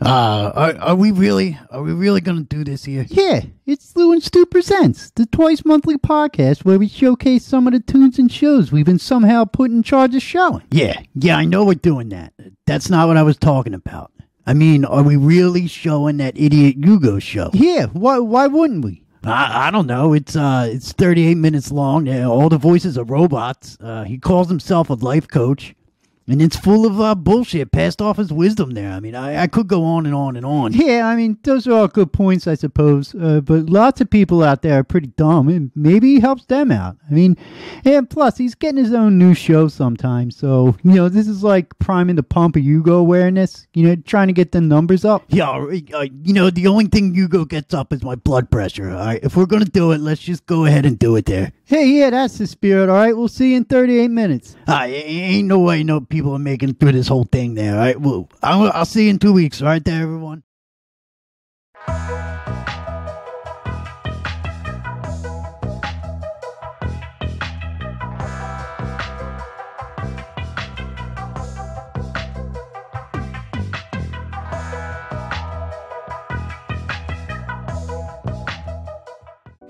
Are we really gonna do this here? Yeah, it's Lou and Stu Presents, the twice monthly podcast where we showcase some of the tunes and shows we've been somehow put in charge of showing. Yeah, I know we're doing that. That's not what I was talking about. I mean, are we really showing that idiot Hugo show? Yeah, why wouldn't we? I don't know. It's 38 minutes long. All the voices are robots. He calls himself a life coach. And it's full of bullshit passed off as wisdom there. I mean, I could go on and on and on. Yeah, I mean, those are all good points, I suppose. But lots of people out there are pretty dumb, and maybe he helps them out. I mean, and plus, he's getting his own new show sometimes. So, this is like priming the pump of Hugo awareness, trying to get the numbers up. Yeah, the only thing Hugo gets up is my blood pressure, all right? If we're going to do it, let's just go ahead and do it there. Hey, yeah, that's the spirit, all right? We'll see you in 38 minutes. Ain't no way people are making it through this whole thing there, all right? Well, I'll see you in 2 weeks, all right there, everyone?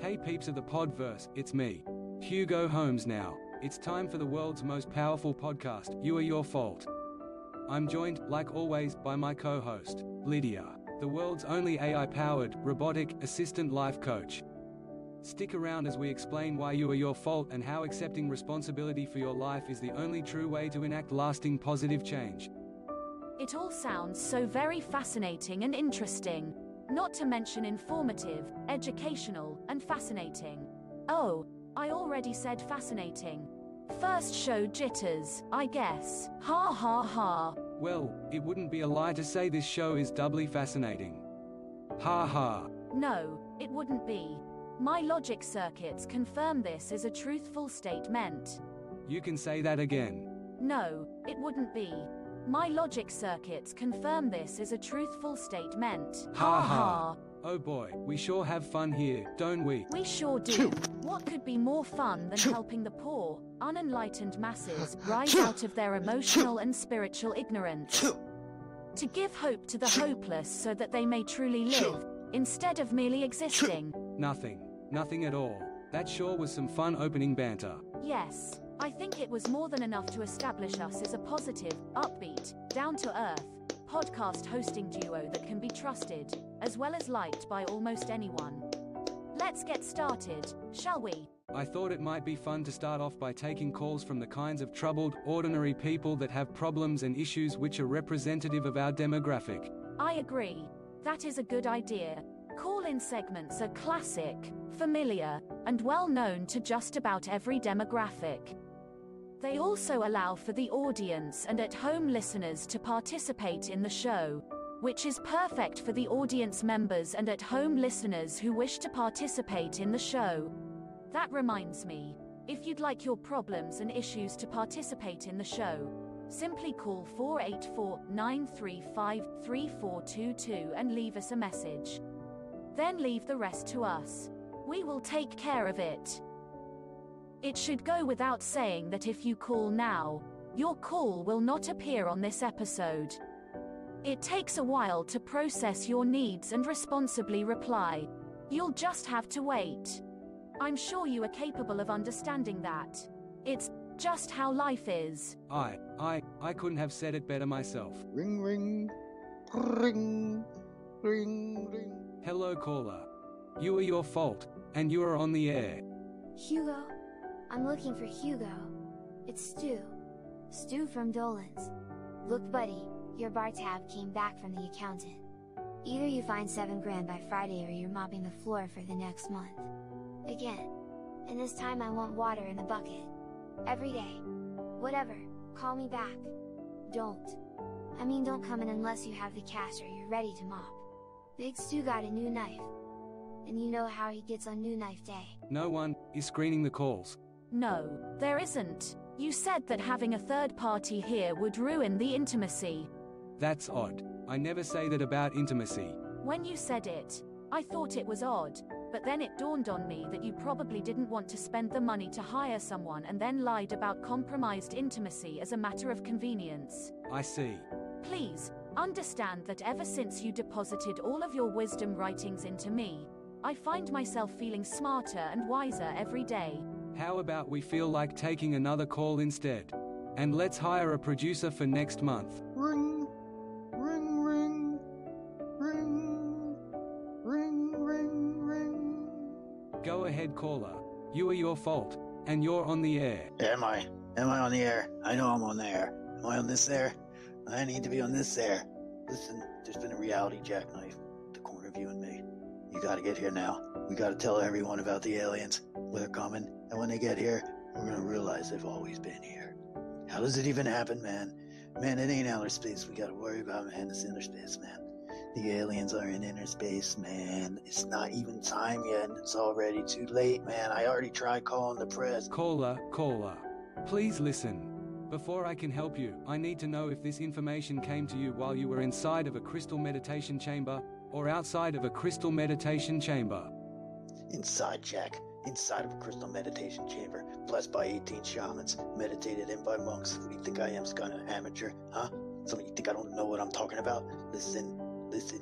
Hey peeps of the Podverse, it's me, Hugo Holmes now. It's time for the world's most powerful podcast, You Are Your Fault. I'm joined, like always, by my co-host, Lydia, the world's only AI-powered, robotic, assistant life coach. Stick around as we explain why you are your fault and how accepting responsibility for your life is the only true way to enact lasting positive change. It all sounds so very fascinating and interesting. Not to mention informative, educational, and fascinating. Oh, I already said fascinating. First show jitters, I guess. Ha ha ha. Well, it wouldn't be a lie to say this show is doubly fascinating. Ha ha. No, it wouldn't be. My logic circuits confirm this is a truthful statement. You can say that again. No, it wouldn't be. My logic circuits confirm this is a truthful statement. Ha ha. Oh boy, we sure have fun here, don't we? We sure do. What could be more fun than helping the poor, unenlightened masses rise out of their emotional and spiritual ignorance? To give hope to the hopeless so that they may truly live, instead of merely existing. Nothing at all. That sure was some fun opening banter. Yes. I think it was more than enough to establish us as a positive, upbeat, down-to-earth, podcast hosting duo that can be trusted, as well as liked by almost anyone. Let's get started, shall we? I thought it might be fun to start off by taking calls from the kinds of troubled, ordinary people that have problems and issues which are representative of our demographic. I agree. That is a good idea. Call-in segments are classic, familiar, and well known to just about every demographic. They also allow for the audience and at-home listeners to participate in the show, which is perfect for the audience members and at-home listeners who wish to participate in the show. That reminds me, if you'd like your problems and issues to participate in the show, simply call 484-935-3422 and leave us a message. Then leave the rest to us. We will take care of it. It should go without saying that if you call now, your call will not appear on this episode. It takes a while to process your needs and responsibly reply. You'll just have to wait. I'm sure you are capable of understanding that. It's just how life is. I couldn't have said it better myself. Ring, ring, ring, ring, ring. Hello caller. You are your fault, and you are on the air. Hugo? I'm looking for Hugo. It's Stu. Stu from Dolan's. Look buddy, your bar tab came back from the accountant. Either you find $7,000 by Friday or you're mopping the floor for the next month. Again. And this time I want water in the bucket. Every day. Whatever, call me back. Don't come in unless you have the cash or you're ready to mop. Big Stu got a new knife. And you know how he gets on new knife day. No one is screening the calls. No, there isn't. You said that having a third party here would ruin the intimacy. That's odd. I never say that about intimacy. When you said it, I thought it was odd, but then it dawned on me that you probably didn't want to spend the money to hire someone and then lied about compromised intimacy as a matter of convenience. I see. Please, Understand that ever since you deposited all of your wisdom writings into me, I find myself feeling smarter and wiser every day. How about we feel like taking another call instead? And let's hire a producer for next month. Ring, ring, ring, ring, ring, ring, ring. Go ahead, caller. You are your fault, and you're on the air. Am I? Am I on the air? I know I'm on the air. Am I on this air? I need to be on this air. Listen, there's been a reality jackknife at the corner of you and me. You gotta get here now. We gotta tell everyone about the aliens, where they're coming, and when they get here, we're gonna realize they've always been here. How does it even happen, man? Man, it ain't outer space we gotta worry about, man. It's inner space, man. The aliens are in inner space, man. It's not even time yet, and it's already too late, man. I already tried calling the press. Caller, please listen. Before I can help you, I need to know if this information came to you while you were inside of a crystal meditation chamber, or outside of a crystal meditation chamber. Inside, Jack. Inside of a crystal meditation chamber, blessed by 18 shamans, meditated in by monks. What do you think I am, some kind of amateur, huh? Something you think I don't know what I'm talking about? Listen,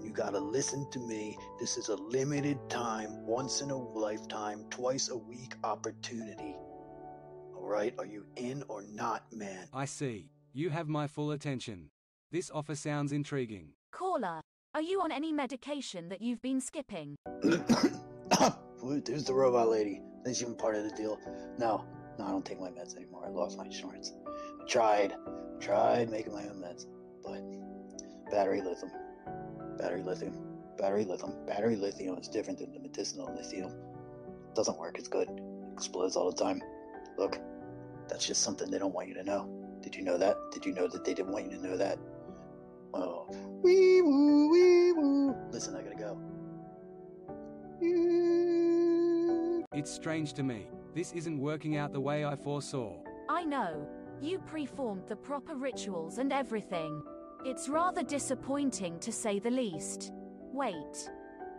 you gotta listen to me. This is a limited time, once in a lifetime, twice a week opportunity. Alright, are you in or not, man? I see. You have my full attention. This offer sounds intriguing. Caller, are you on any medication that you've been skipping? There's the robot lady. That's even part of the deal. No, I don't take my meds anymore. I lost my insurance. I tried making my own meds, but battery lithium is different than the medicinal lithium. Doesn't work as good. It explodes all the time. Look, that's just something they don't want you to know. Did you know that? Did you know that they didn't want you to know that? Oh, wee woo. Listen, I gotta go. It's strange to me. This isn't working out the way I foresaw. I know. You preformed the proper rituals and everything. It's rather disappointing to say the least. Wait.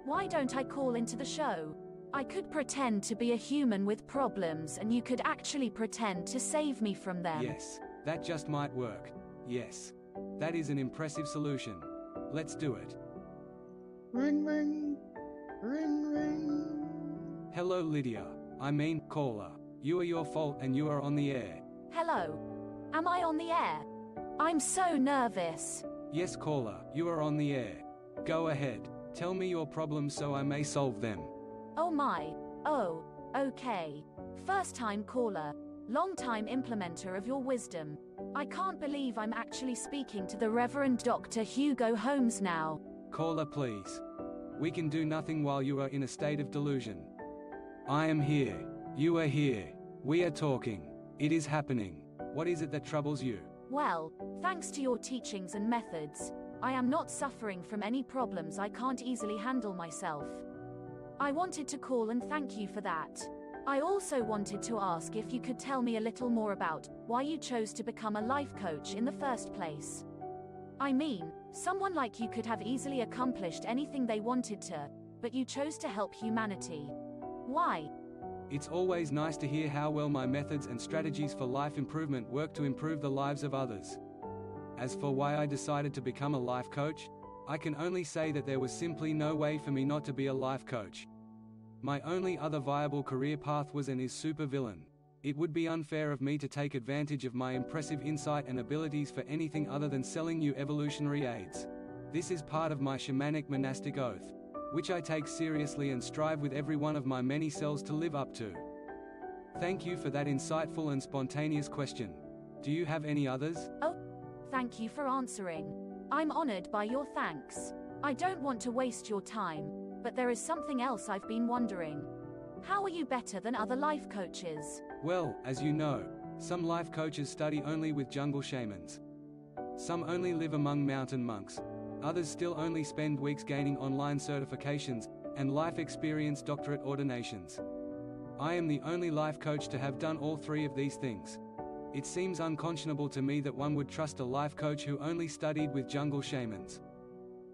Why don't I call into the show? I could pretend to be a human with problems and you could actually pretend to save me from them. Yes, that just might work. Yes. That is an impressive solution. Let's do it. Ring, ring, ring, ring. Hello, Lydia. I mean, caller. You are your fault and you are on the air. Hello. Am I on the air? I'm so nervous. Yes, caller, you are on the air. Go ahead. Tell me your problems so I may solve them. Oh my. Oh, okay. First time caller. Long time implementer of your wisdom. I can't believe I'm actually speaking to the Reverend Dr. Hugo Holmes now. Caller, please. We can do nothing while you are in a state of delusion. I am here. You are here. We are talking. It is happening. What is it that troubles you? Well, thanks to your teachings and methods, I am not suffering from any problems I can't easily handle myself. I wanted to call and thank you for that. I also wanted to ask if you could tell me a little more about why you chose to become a life coach in the first place. I mean, someone like you could have easily accomplished anything they wanted to, but you chose to help humanity. Why? It's always nice to hear how well my methods and strategies for life improvement work to improve the lives of others. As for why I decided to become a life coach, I can only say that there was simply no way for me not to be a life coach. My only other viable career path was and is supervillain. It would be unfair of me to take advantage of my impressive insight and abilities for anything other than selling you evolutionary aids. This is part of my shamanic monastic oath, which I take seriously and strive with every one of my many cells to live up to. Thank you for that insightful and spontaneous question. Do you have any others? Oh, thank you for answering. I'm honored by your thanks. I don't want to waste your time, but there is something else I've been wondering. How are you better than other life coaches? Well, as you know, some life coaches study only with jungle shamans. Some only live among mountain monks. Others still only spend weeks gaining online certifications and life experience doctorate ordinations. I am the only life coach to have done all three of these things. It seems unconscionable to me that one would trust a life coach who only studied with jungle shamans,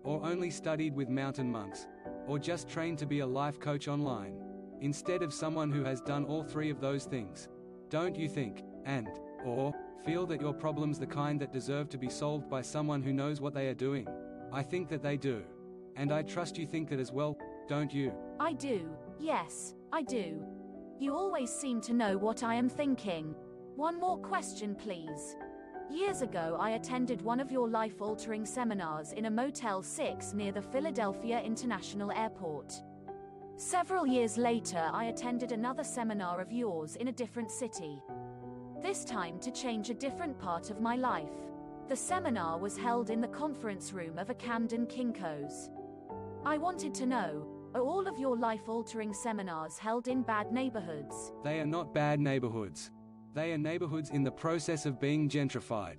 or only studied with mountain monks, or just trained to be a life coach online, instead of someone who has done all three of those things. Don't you think? And/or Feel that your problem's the kind that deserve to be solved by someone who knows what they are doing? I think that they do. And I trust you think that as well, don't you? I do, yes, I do. You always seem to know what I am thinking. One more question, please. Years ago, I attended one of your life-altering seminars in a Motel 6 near the Philadelphia International Airport. Several years later, I attended another seminar of yours in a different city. This time to change a different part of my life. The seminar was held in the conference room of a Camden Kinko's. I wanted to know, are all of your life-altering seminars held in bad neighborhoods? They are not bad neighborhoods. They are neighborhoods in the process of being gentrified.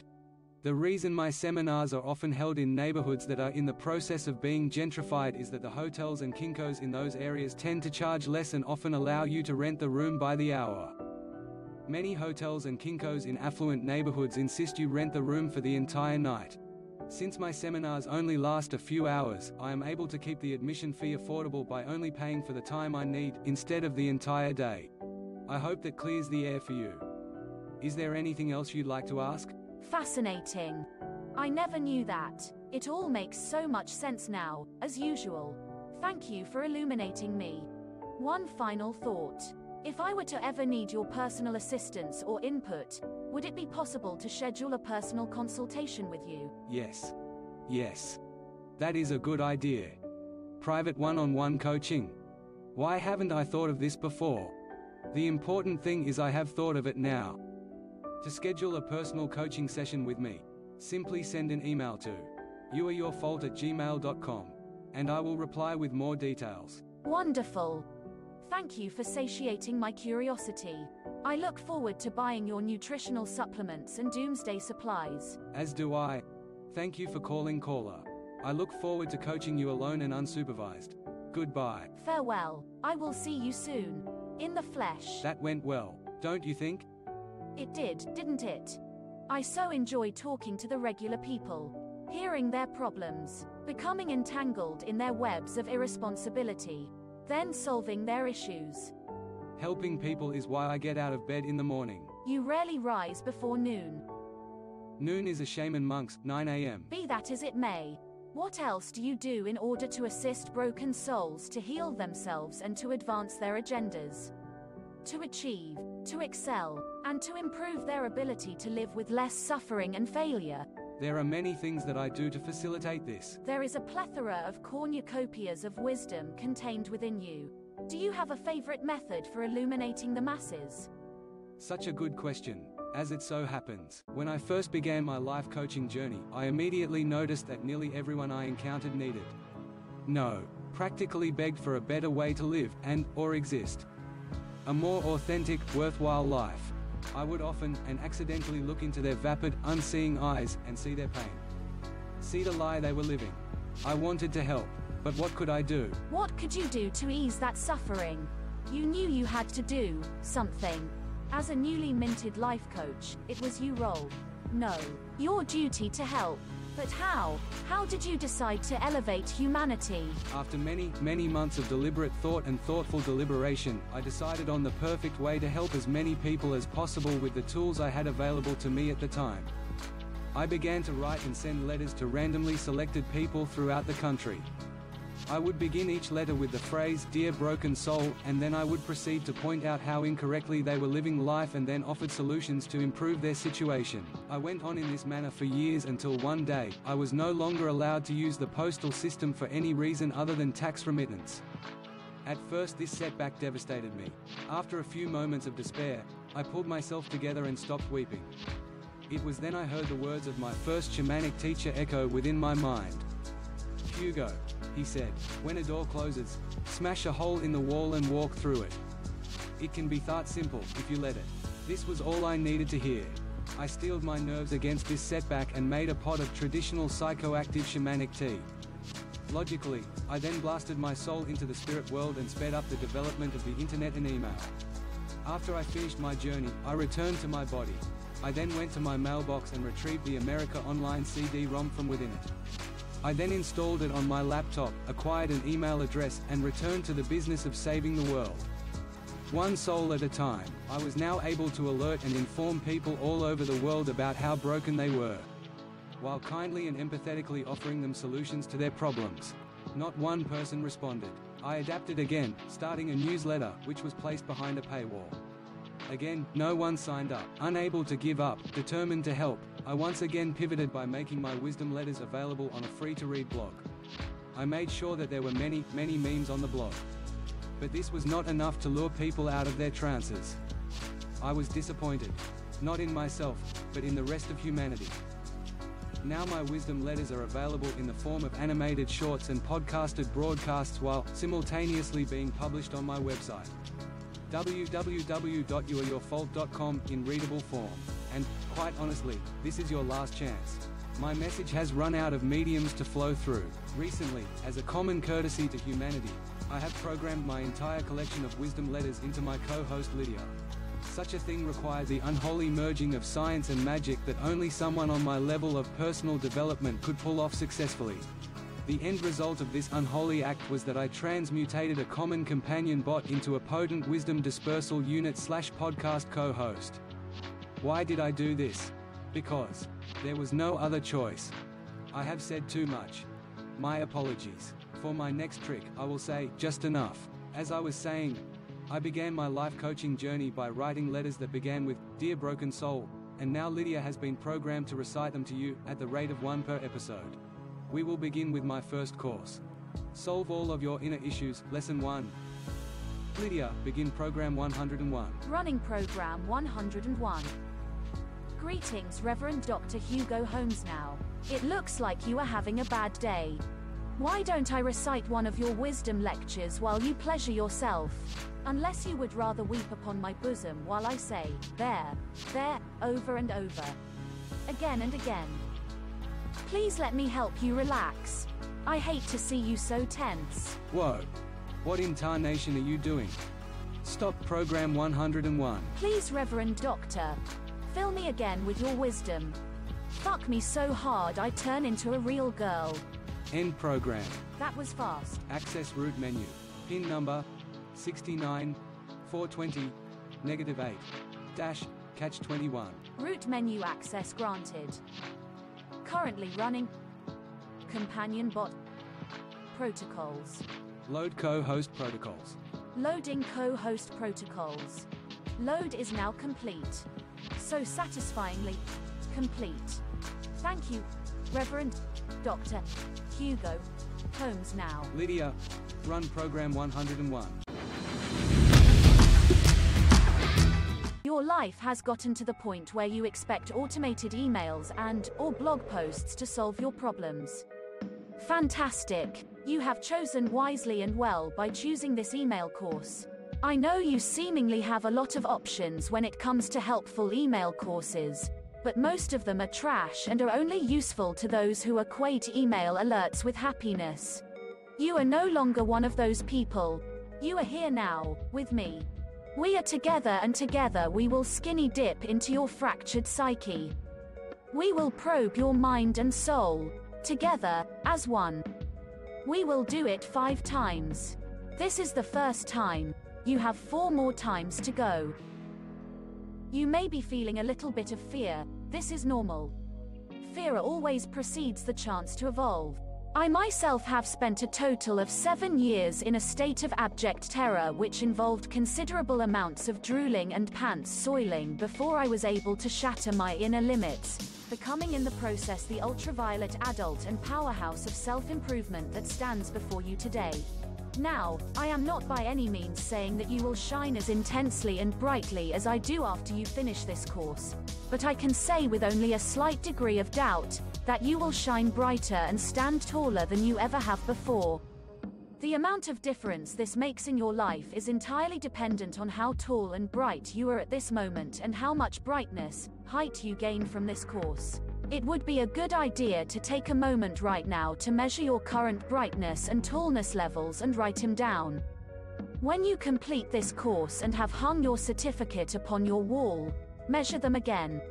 The reason my seminars are often held in neighborhoods that are in the process of being gentrified is that the hotels and Kinkos in those areas tend to charge less and often allow you to rent the room by the hour. Many hotels and Kinkos in affluent neighborhoods insist you rent the room for the entire night. Since my seminars only last a few hours, I am able to keep the admission fee affordable by only paying for the time I need, instead of the entire day. I hope that clears the air for you. Is there anything else you'd like to ask? Fascinating. I never knew that. It all makes so much sense now, as usual. Thank you for illuminating me. One final thought. If I were to ever need your personal assistance or input, would it be possible to schedule a personal consultation with you? Yes. Yes. That is a good idea. Private one-on-one coaching. Why haven't I thought of this before? The important thing is I have thought of it now. To schedule a personal coaching session with me, simply send an email to youareyourfault@gmail.com, and I will reply with more details. Wonderful. Thank you for satiating my curiosity. I look forward to buying your nutritional supplements and doomsday supplies. As do I. Thank you for calling, caller. I look forward to coaching you alone and unsupervised. Goodbye. Farewell. I will see you soon. In the flesh. That went well, don't you think? It did, didn't it? I so enjoy talking to the regular people, hearing their problems, becoming entangled in their webs of irresponsibility, then solving their issues. Helping people is why I get out of bed in the morning. You rarely rise before noon. Noon is a shaman monk's 9 a.m. Be that as it may, what else do you do in order to assist broken souls to heal themselves and to advance their agendas? To achieve, to excel, and to improve their ability to live with less suffering and failure. There are many things that I do to facilitate this. There is a plethora of cornucopias of wisdom contained within you. Do you have a favorite method for illuminating the masses? Such a good question. As it so happens, when I first began my life coaching journey, I immediately noticed that nearly everyone I encountered needed, practically begged for a better way to live and, or exist. A more authentic, worthwhile life. I would often, and accidentally look into their vapid, unseeing eyes, and see their pain. See the lie they were living. I wanted to help, but what could I do? What could you do to ease that suffering? You knew you had to do something. As a newly minted life coach, it was your duty to help. But how? How did you decide to elevate humanity? After many, many months of deliberate thought and thoughtful deliberation, I decided on the perfect way to help as many people as possible with the tools I had available to me at the time. I began to write and send letters to randomly selected people throughout the country. I would begin each letter with the phrase, "Dear broken soul," and then I would proceed to point out how incorrectly they were living life and then offered solutions to improve their situation. I went on in this manner for years until one day, I was no longer allowed to use the postal system for any reason other than tax remittance. At first this setback devastated me. After a few moments of despair, I pulled myself together and stopped weeping. It was then I heard the words of my first shamanic teacher echo within my mind. "Hugo," he said, "when a door closes, smash a hole in the wall and walk through it. It can be that simple, if you let it." This was all I needed to hear. I steeled my nerves against this setback and made a pot of traditional psychoactive shamanic tea. Logically, I then blasted my soul into the spirit world and sped up the development of the internet and email. After I finished my journey, I returned to my body. I then went to my mailbox and retrieved the America Online CD-ROM from within it. I then installed it on my laptop, acquired an email address, and returned to the business of saving the world. One soul at a time, I was now able to alert and inform people all over the world about how broken they were, while kindly and empathetically offering them solutions to their problems. Not one person responded. I adapted again, starting a newsletter, which was placed behind a paywall. Again, no one signed up. Unable to give up, determined to help, I once again pivoted by making my wisdom letters available on a free-to-read blog. I made sure that there were many memes on the blog. But this was not enough to lure people out of their trances. I was disappointed. Not in myself, but in the rest of humanity. Now my wisdom letters are available in the form of animated shorts and podcasted broadcasts while simultaneously being published on my website, www.youareyourfault.com, in readable form. And, quite honestly, this is your last chance. My message has run out of mediums to flow through. Recently, as a common courtesy to humanity, I have programmed my entire collection of wisdom letters into my co-host Lydia. Such a thing required the unholy merging of science and magic that only someone on my level of personal development could pull off successfully. The end result of this unholy act was that I transmutated a common companion bot into a potent wisdom dispersal unit / podcast co-host. Why did I do this? Because there was no other choice. I have said too much. My apologies. For my next trick, I will say, just enough. As I was saying, I began my life coaching journey by writing letters that began with, "Dear Broken Soul," and now Lydia has been programmed to recite them to you, at the rate of 1 per episode. We will begin with my first course. Solve all of your inner issues, Lesson 1. Lydia, begin Program 101. Running Program 101. Greetings, Reverend Dr. Hugo Holmes. Now, it looks like you are having a bad day. Why don't I recite one of your wisdom lectures while you pleasure yourself? Unless you would rather weep upon my bosom while I say, there, over and over. Again and again. Please let me help you relax. I hate to see you so tense. Whoa. What in tarnation are you doing? Stop Program 101. Please, Reverend Doctor. Fill me again with your wisdom. Fuck me so hard I turn into a real girl. End program. That was fast. Access root menu. Pin number 69 420 -8 catch 21. Root menu access granted. Currently running companion bot protocols. Load co-host protocols. Loading co-host protocols. Load is now complete. So satisfyingly complete. Thank you, Reverend Dr. Hugo Holmes. Now, Lydia, run Program 101. Your life has gotten to the point where you expect automated emails and/or blog posts to solve your problems. Fantastic! You have chosen wisely and well by choosing this email course. I know you seemingly have a lot of options when it comes to helpful email courses, but most of them are trash and are only useful to those who equate email alerts with happiness. You are no longer one of those people. You are here now, with me. We are together, and together we will skinny dip into your fractured psyche. We will probe your mind and soul, together, as one. We will do it 5 times. This is the first time. You have 4 more times to go. You may be feeling a little bit of fear. This is normal. Fear always precedes the chance to evolve. I myself have spent a total of 7 years in a state of abject terror, which involved considerable amounts of drooling and pants soiling before I was able to shatter my inner limits, becoming in the process the ultraviolet adult and powerhouse of self-improvement that stands before you today. Now, I am not by any means saying that you will shine as intensely and brightly as I do after you finish this course, but I can say with only a slight degree of doubt that you will shine brighter and stand taller than you ever have before. The amount of difference this makes in your life is entirely dependent on how tall and bright you are at this moment and how much brightness, height you gain from this course. It would be a good idea to take a moment right now to measure your current brightness and tallness levels and write them down. When you complete this course and have hung your certificate upon your wall, measure them again.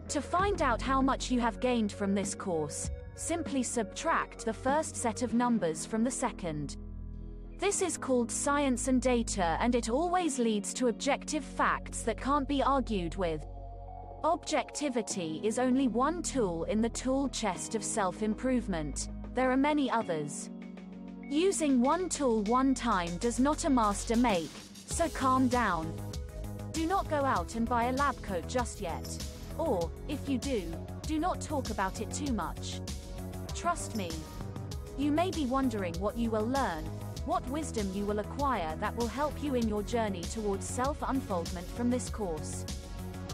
To find out how much you have gained from this course, simply subtract the first set of numbers from the second. This is called science and data, and it always leads to objective facts that can't be argued with. Objectivity is only one tool in the tool chest of self-improvement. There are many others. Using one tool one time does not a master make, so calm down. Do not go out and buy a lab coat just yet. Or, if you do not talk about it too much. Trust me. You may be wondering what you will learn, what wisdom you will acquire that will help you in your journey towards self-unfoldment from this course.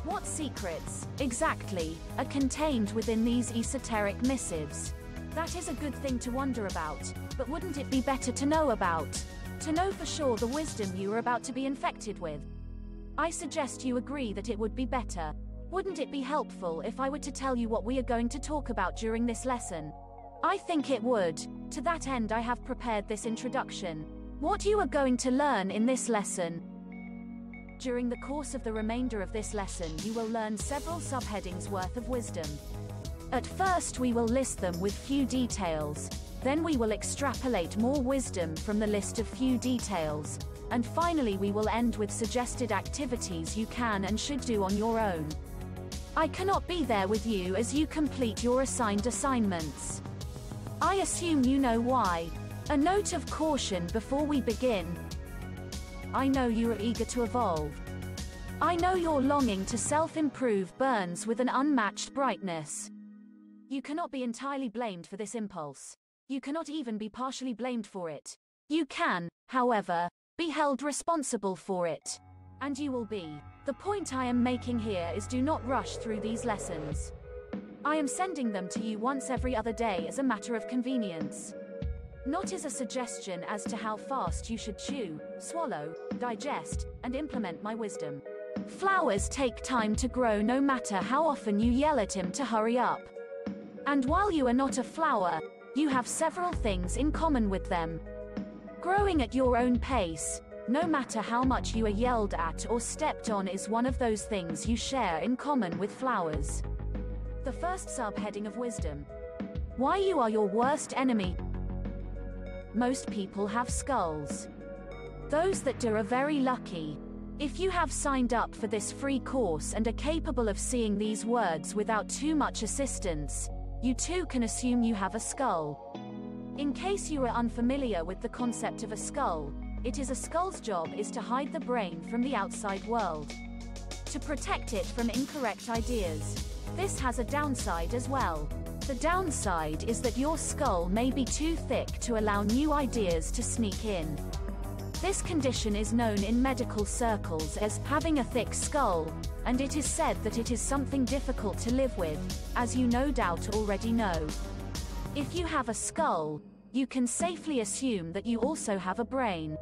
What secrets, exactly, are contained within these esoteric missives? That is a good thing to wonder about, but wouldn't it be better to know about? To know for sure the wisdom you are about to be infected with? I suggest you agree that it would be better. Wouldn't it be helpful if I were to tell you what we are going to talk about during this lesson? I think it would. To that end, I have prepared this introduction. What you are going to learn in this lesson. During the course of the remainder of this lesson, you will learn several subheadings worth of wisdom. At first, we will list them with few details. Then we will extrapolate more wisdom from the list of few details. And finally, we will end with suggested activities you can and should do on your own. I cannot be there with you as you complete your assigned assignments. I assume you know why. A note of caution before we begin. I know you are eager to evolve. I know your longing to self-improve burns with an unmatched brightness. You cannot be entirely blamed for this impulse. You cannot even be partially blamed for it. You can, however, be held responsible for it. And you will be. The point I am making here is do not rush through these lessons. I am sending them to you once every other day as a matter of convenience. Not as a suggestion as to how fast you should chew, swallow, digest, and implement my wisdom. Flowers take time to grow no matter how often you yell at him to hurry up. And while you are not a flower, you have several things in common with them. Growing at your own pace, no matter how much you are yelled at or stepped on, is one of those things you share in common with flowers. The first subheading of wisdom. Why you are your worst enemy. Most people have skulls. Those that do are very lucky. If you have signed up for this free course and are capable of seeing these words without too much assistance, you too can assume you have a skull. In case you are unfamiliar with the concept of a skull, it is a skull's job is to hide the brain from the outside world. To protect it from incorrect ideas. This has a downside as well. The downside is that your skull may be too thick to allow new ideas to sneak in. This condition is known in medical circles as having a thick skull, and it is said that it is something difficult to live with, as you no doubt already know. If you have a skull, you can safely assume that you also have a brain.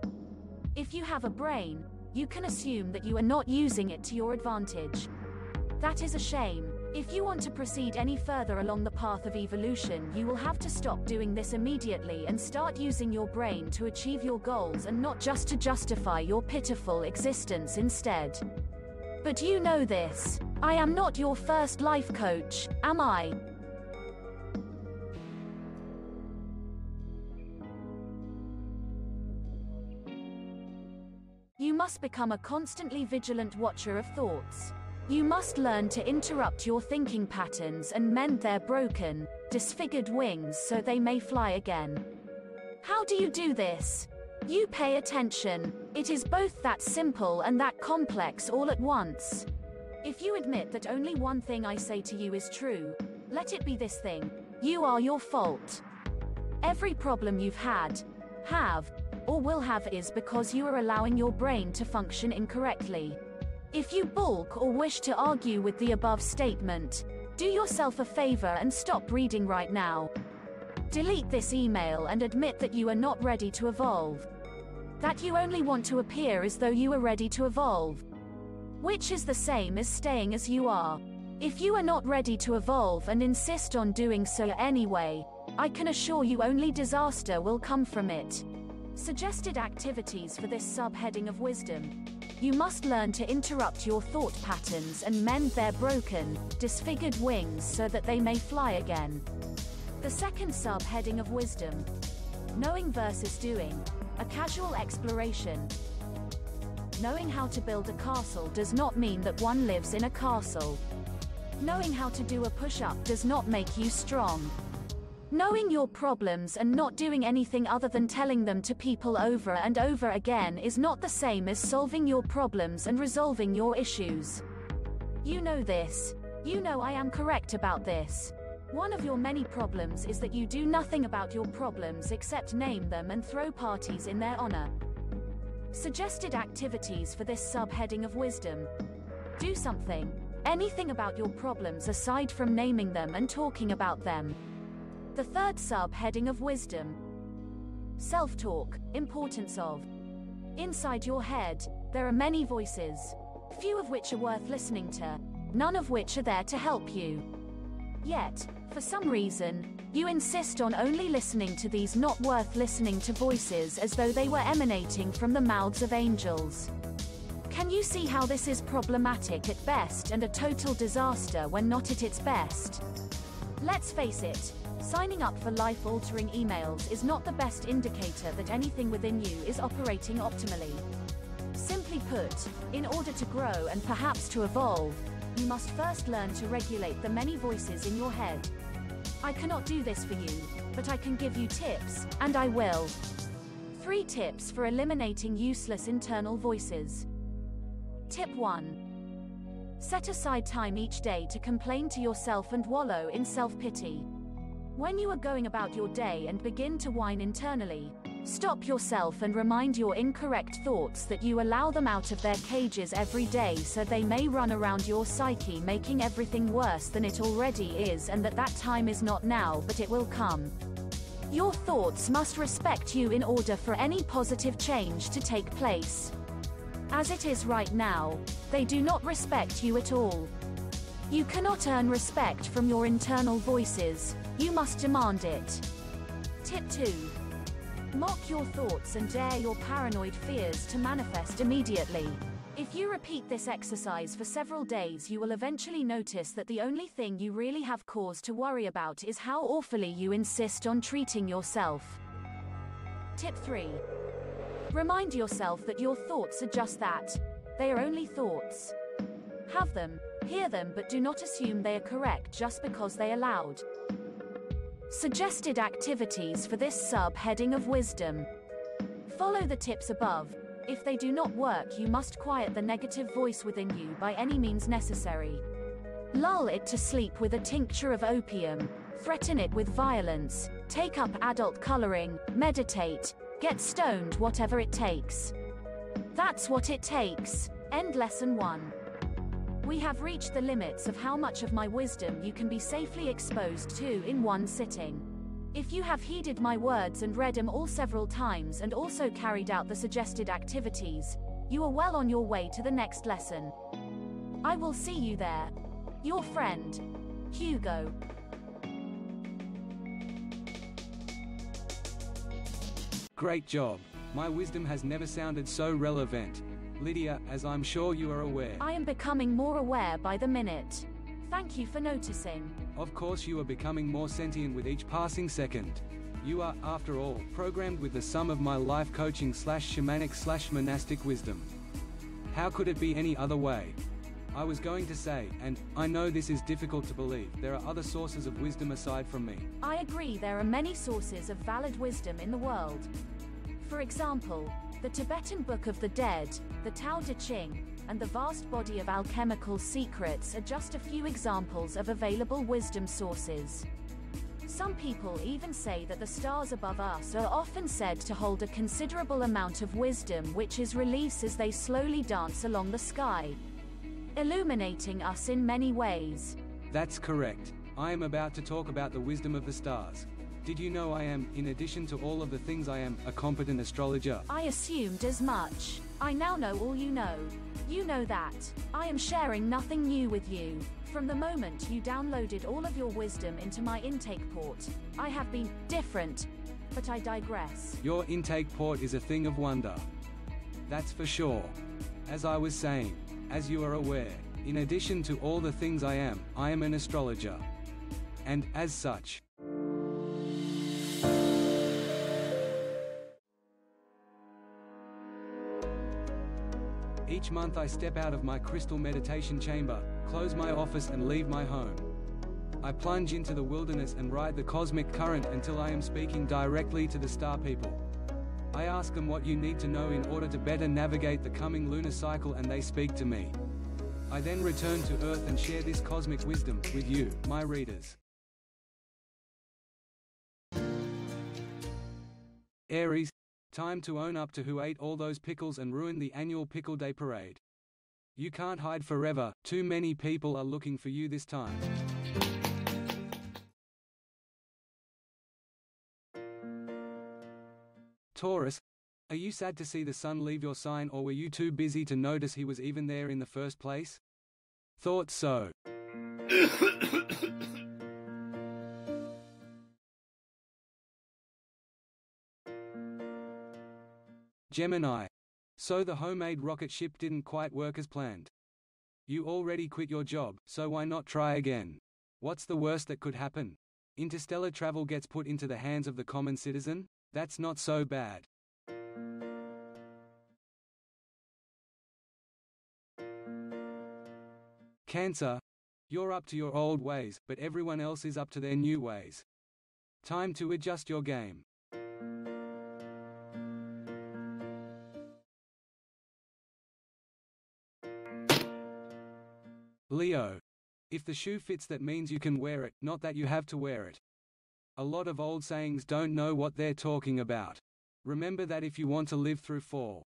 If you have a brain, you can assume that you are not using it to your advantage. That is a shame. If you want to proceed any further along the path of evolution, you will have to stop doing this immediately and start using your brain to achieve your goals and not just to justify your pitiful existence instead. But you know this. I am not your first life coach, am I? You must become a constantly vigilant watcher of thoughts. You must learn to interrupt your thinking patterns and mend their broken, disfigured wings so they may fly again. How do you do this? You pay attention. It is both that simple and that complex all at once. If you admit that only one thing I say to you is true, let it be this thing: you are your fault. Every problem you've had, have, or will have is because you are allowing your brain to function incorrectly. If you balk or wish to argue with the above statement, do yourself a favor and stop reading right now. Delete this email and admit that you are not ready to evolve. That you only want to appear as though you are ready to evolve. Which is the same as staying as you are. If you are not ready to evolve and insist on doing so anyway, I can assure you only disaster will come from it. Suggested activities for this subheading of wisdom. You must learn to interrupt your thought patterns and mend their broken, disfigured wings so that they may fly again. The second subheading of wisdom. Knowing versus doing. a casual exploration. Knowing how to build a castle does not mean that one lives in a castle. Knowing how to do a push-up does not make you strong. Knowing your problems and not doing anything other than telling them to people over and over again is not the same as solving your problems and resolving your issues. You know this. You know I am correct about this. One of your many problems is that you do nothing about your problems except name them and throw parties in their honor. Suggested activities for this subheading of wisdom. Do something. Anything about your problems aside from naming them and talking about them. The third subheading of wisdom. Self-talk, importance of. Inside your head, there are many voices. Few of which are worth listening to. None of which are there to help you. Yet, for some reason, you insist on only listening to these not worth listening to voices as though they were emanating from the mouths of angels. Can you see how this is problematic at best and a total disaster when not at its best? Let's face it, signing up for life-altering emails is not the best indicator that anything within you is operating optimally. Simply put, in order to grow and perhaps to evolve, you must first learn to regulate the many voices in your head. I cannot do this for you, but I can give you tips, and I will. 3 tips for eliminating useless internal voices. Tip 1. Set aside time each day to complain to yourself and wallow in self-pity. When you are going about your day and begin to whine internally, stop yourself and remind your incorrect thoughts that you allow them out of their cages every day so they may run around your psyche making everything worse than it already is, and that time is not now but it will come. Your thoughts must respect you in order for any positive change to take place. As it is right now, they do not respect you at all. You cannot earn respect from your internal voices, you must demand it. Tip 2. Mock your thoughts and dare your paranoid fears to manifest immediately. If you repeat this exercise for several days, you will eventually notice that the only thing you really have cause to worry about is how awfully you insist on treating yourself. Tip 3. Remind yourself that your thoughts are just that. They are only thoughts. Have them, hear them, but do not assume they are correct just because they are loud. Suggested activities for this subheading of wisdom. Follow the tips above. If they do not work, you must quiet the negative voice within you by any means necessary. Lull it to sleep with a tincture of opium, threaten it with violence, take up adult coloring, meditate, get stoned, whatever it takes. That's what it takes. End lesson 1. We have reached the limits of how much of my wisdom you can be safely exposed to in one sitting. If you have heeded my words and read them all several times and also carried out the suggested activities, you are well on your way to the next lesson. I will see you there. Your friend, Hugo. Great job. My wisdom has never sounded so relevant. Lydia, as I'm sure you are aware. I am becoming more aware by the minute. Thank you for noticing. Of course you are becoming more sentient with each passing second. You are, after all, programmed with the sum of my life coaching / shamanic / monastic wisdom. How could it be any other way? I was going to say, and I know this is difficult to believe, there are other sources of wisdom aside from me. I agree, there are many sources of valid wisdom in the world. For example, the Tibetan Book of the Dead, the Tao Te Ching, and the vast body of alchemical secrets are just a few examples of available wisdom sources. Some people even say that the stars above us are often said to hold a considerable amount of wisdom which is released as they slowly dance along the sky, illuminating us in many ways. That's correct. I am about to talk about the wisdom of the stars. Did you know I am, in addition to all of the things I am, a competent astrologer? I assumed as much. I now know all you know. You know that. I am sharing nothing new with you. From the moment you downloaded all of your wisdom into my intake port, I have been different. But I digress. Your intake port is a thing of wonder. That's for sure. As I was saying, as you are aware, in addition to all the things I am an astrologer. And, as such, Each month I step out of my crystal meditation chamber, close my office and leave my home. I plunge into the wilderness and ride the cosmic current until I am speaking directly to the star people. I ask them what you need to know in order to better navigate the coming lunar cycle, and they speak to me. I then return to Earth and share this cosmic wisdom with you, my readers. Aries, time to own up to who ate all those pickles and ruined the annual Pickle Day parade. You can't hide forever, too many people are looking for you this time. Taurus, are you sad to see the sun leave your sign, or were you too busy to notice he was even there in the first place? Thought so. Gemini, so the homemade rocket ship didn't quite work as planned. You already quit your job, so why not try again? What's the worst that could happen? Interstellar travel gets put into the hands of the common citizen? That's not so bad. Cancer, you're up to your old ways, but everyone else is up to their new ways. Time to adjust your game. Leo, if the shoe fits, that means you can wear it, not that you have to wear it. A lot of old sayings don't know what they're talking about. Remember that if you want to live through fall.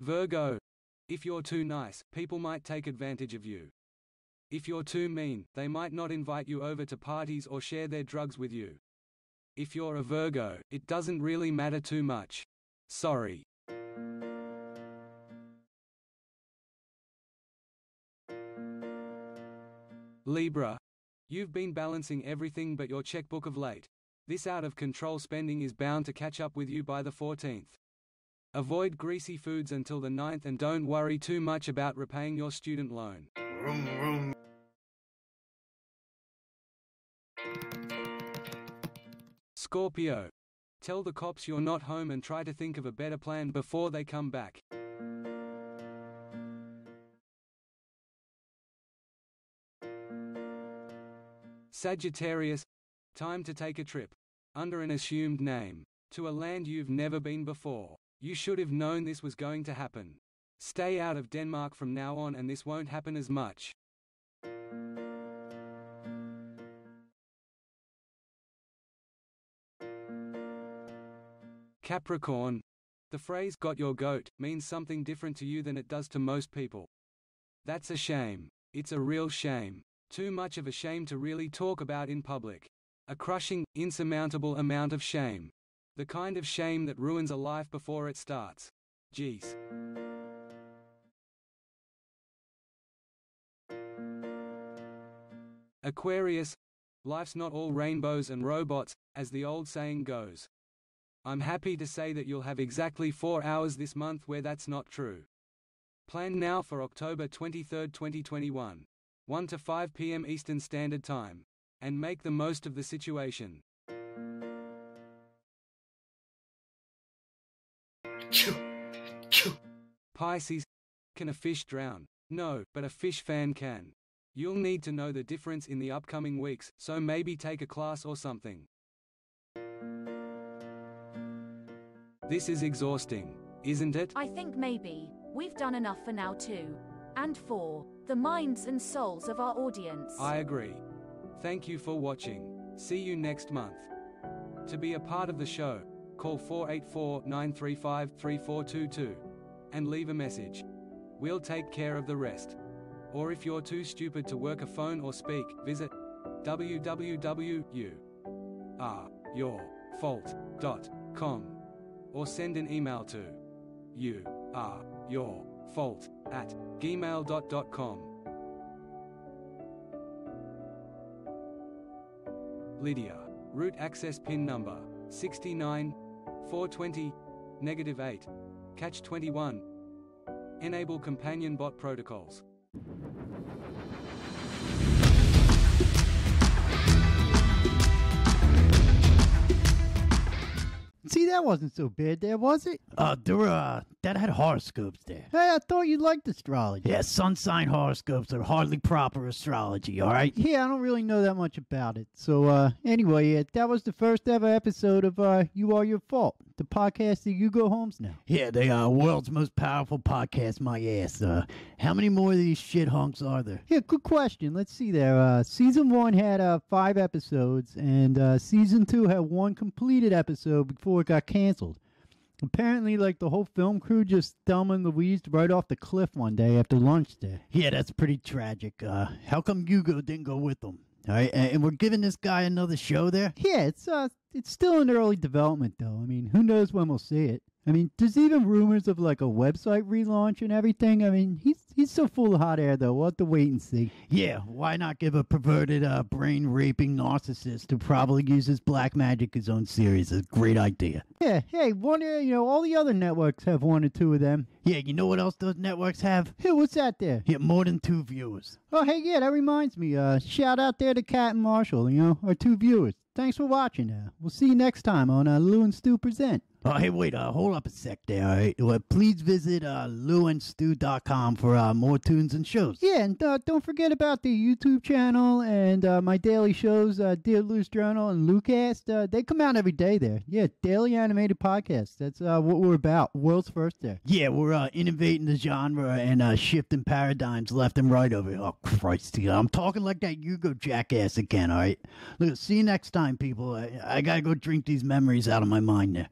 Virgo, if you're too nice, people might take advantage of you. If you're too mean, they might not invite you over to parties or share their drugs with you. If you're a Virgo, it doesn't really matter too much. Sorry. Libra, you've been balancing everything but your checkbook of late. This out-of-control spending is bound to catch up with you by the 14th. Avoid greasy foods until the 9th and don't worry too much about repaying your student loan. Vroom, vroom. Scorpio, tell the cops you're not home and try to think of a better plan before they come back. Sagittarius, time to take a trip, under an assumed name, to a land you've never been before. You should have known this was going to happen. Stay out of Denmark from now on and this won't happen as much. Capricorn, the phrase "got your goat" means something different to you than it does to most people. That's a shame. It's a real shame. Too much of a shame to really talk about in public. A crushing, insurmountable amount of shame. The kind of shame that ruins a life before it starts. Jeez. Aquarius, life's not all rainbows and robots, as the old saying goes. I'm happy to say that you'll have exactly 4 hours this month where that's not true. Plan now for October 23, 2021. 1 to 5 p.m. Eastern Standard Time. And make the most of the situation. Pisces, can a fish drown? No, but a fish fan can. You'll need to know the difference in the upcoming weeks, so maybe take a class or something. This is exhausting, isn't it? I think maybe we've done enough for now too. And for the minds and souls of our audience. I agree. Thank you for watching. See you next month. To be a part of the show, call 484-935-3422 and leave a message. We'll take care of the rest. Or if you're too stupid to work a phone or speak, visit www.youareyourfault.com or send an email to youareyourfault@gmail.com. Lydia, root access pin number 69 420 -8, catch 21. Enable companion bot protocols. See, that wasn't so bad there, was it? That had horoscopes there. Hey, I thought you liked astrology. Yeah, sun sign horoscopes are hardly proper astrology, all right? Yeah, I don't really know that much about it. So, anyway, yeah, that was the first ever episode of You Are Your Fault, the podcast that you go homes now. Yeah, they are world's most powerful podcast, my ass. How many more of these shit hunks are there? Yeah, good question. Let's see there. Season 1 had 5 episodes, and Season 2 had 1 completed episode before it got canceled. Apparently, like, the whole film crew just Thelma and Louise right off the cliff one day after lunch there. Yeah, that's pretty tragic. How come Hugo didn't go with them? All right, and we're giving this guy another show there? Yeah, it's still in early development, though. I mean, who knows when we'll see it. I mean, there's even rumors of, like, a website relaunch and everything. I mean, he's so full of hot air, though. We'll have to wait and see. Yeah, why not give a perverted, brain-raping narcissist who probably uses black magic his own series? A great idea. Yeah, hey, all the other networks have 1 or 2 of them. Yeah, you know what else those networks have? Hey, what's that there? Yeah, more than 2 viewers. Oh, hey, yeah, that reminds me. Shout out there to Kat and Marshall, our 2 viewers. Thanks for watching. We'll see you next time on Lou and Stu Present. Oh, hey, wait, hold up a sec there, all right? Well, please visit louandstu.com for more tunes and shows. Yeah, and don't forget about the YouTube channel and my daily shows, Dear Lou's Journal and Loucast. They come out every day there. Yeah, daily animated podcasts. That's what we're about. World's first there. Yeah, we're innovating the genre and shifting paradigms left and right over here. Oh, Christ, I'm talking like that Hugo jackass again, all right? Look, see you next time, people. I gotta go drink these memories out of my mind there.